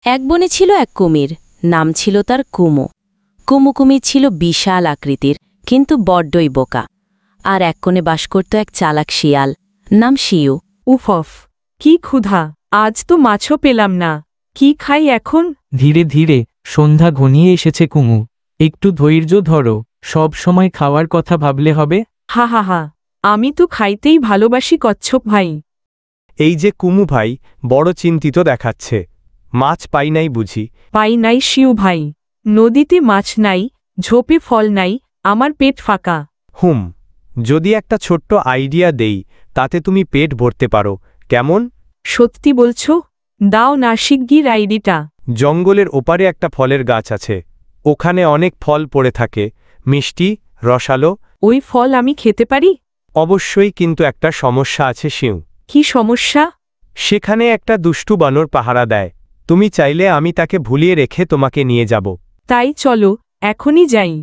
এক বনে ছিল এক কুমির, নাম ছিল তার কুমু। কুমু কুমির ছিল বিশাল আকৃতির, কিন্তু বড্ডই বোকা। আর এক কোণে বাস করত এক চালাক শিয়াল, নাম শিউ। উফ, কি ক্ষুধা! আজ তো মাছও পেলাম না। কি খাই এখন? ধীরে ধীরে সন্ধ্যা ঘনিয়ে এসেছে কুমু। একটু ধৈর্য ধরো, সব সময় খাওয়ার কথা ভাবলে হবে। হা হা হা, আমি তো খাইতেই ভালোবাসি কচ্ছপ ভাই। এই যে কুমু ভাই, বড় চিন্তিত দেখাচ্ছে। মাছ পাই নাই বুঝি? পাই নাই শিউ ভাই, নদীতে মাছ নাই, ঝোপে ফল নাই, আমার পেট ফাঁকা। যদি একটা ছোট্ট আইডিয়া দেই, তাতে তুমি পেট ভরতে পারো, কেমন? সত্যি বলছো? দাও না শিগগির আইডিটা। জঙ্গলের ওপারে একটা ফলের গাছ আছে, ওখানে অনেক ফল পড়ে থাকে, মিষ্টি, রসালো। ওই ফল আমি খেতে পারি? অবশ্যই, কিন্তু একটা সমস্যা আছে শিউ। কি সমস্যা? সেখানে একটা দুষ্টু বানর পাহারা দেয়। তুমি চাইলে আমি তাকে ভুলিয়ে রেখে তোমাকে নিয়ে যাব। তাই চলো, এখনই যাই।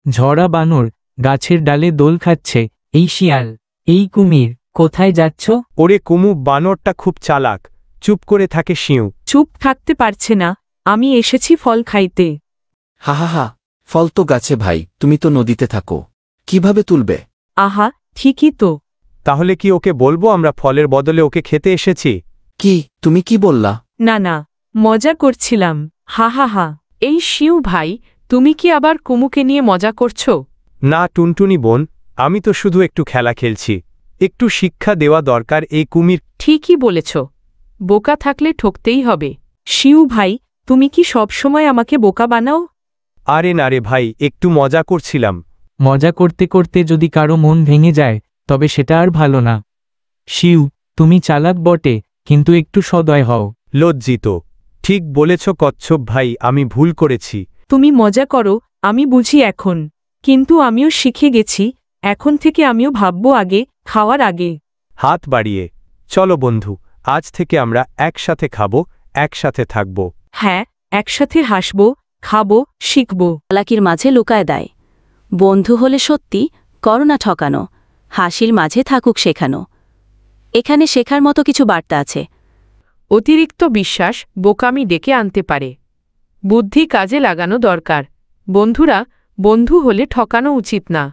ঝরা বানর গাছের ডালে দোল খাচ্ছে। এই শিয়াল, এই কুমির, কোথায় যাচ্ছ? ওরে কুমু, বানরটা খুব চালাক, চুপ করে থাকে শিউ। চুপ থাকতে পারছে না, আমি এসেছি ফল খাইতে। হা হা হা, ফল তো গাছে ভাই, তুমি তো নদীতে থাকো, কিভাবে তুলবে? আহা, ঠিকই তো। তাহলে কি ওকে বলবো আমরা ফলের বদলে ওকে খেতে এসেছি? কি, তুমি কি বললা? না না, মজা করছিলাম। হা হা হা। এই শিউ ভাই, তুমি কি আবার কুমুকে নিয়ে মজা করছো? না টুনটুনি বোন, আমি তো শুধু একটু খেলা খেলছি। একটু শিক্ষা দেওয়া দরকার এই কুমির। ঠিকই বলেছ, বোকা থাকলে ঠকতেই হবে। শিউ ভাই, তুমি কি সব সময় আমাকে বোকা বানাও? আরে না রে ভাই, একটু মজা করছিলাম। মজা করতে করতে যদি কারো মন ভেঙে যায়, তবে সেটা আর ভালো না। শিউ, তুমি চালাক বটে, কিন্তু একটু সদয় হও। লজ্জিত। ঠিক বলেছ কচ্ছপ ভাই, আমি ভুল করেছি। তুমি মজা করো, আমি বুঝি এখন। কিন্তু আমিও শিখে গেছি, এখন থেকে আমিও ভাববো আগে, খাওয়ার আগে। হাত বাড়িয়ে চলো বন্ধু, আজ থেকে আমরা একসাথে খাবো, একসাথে থাকবো। হ্যাঁ, একসাথে হাসবো, খাবো, শিখবো। চালাকির মাঝে লুকায় দেয়। বন্ধু হলে সত্যি, করোনা ঠকানো, হাসির মাঝে থাকুক শেখানো। এখানে শেখার মতো কিছু বার্তা আছে। অতিরিক্ত বিশ্বাস বোকামি ডেকে আনতে পারে, বুদ্ধি কাজে লাগানো দরকার। বন্ধুরা, বন্ধু হলে ঠকানো উচিত না।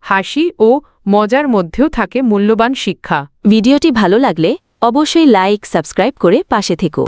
হাসি ও মজার মধ্যেও থাকে মূল্যবান শিক্ষা। ভিডিওটি ভালো লাগলে অবশ্যই লাইক, সাবস্ক্রাইব করে পাশে থেকো।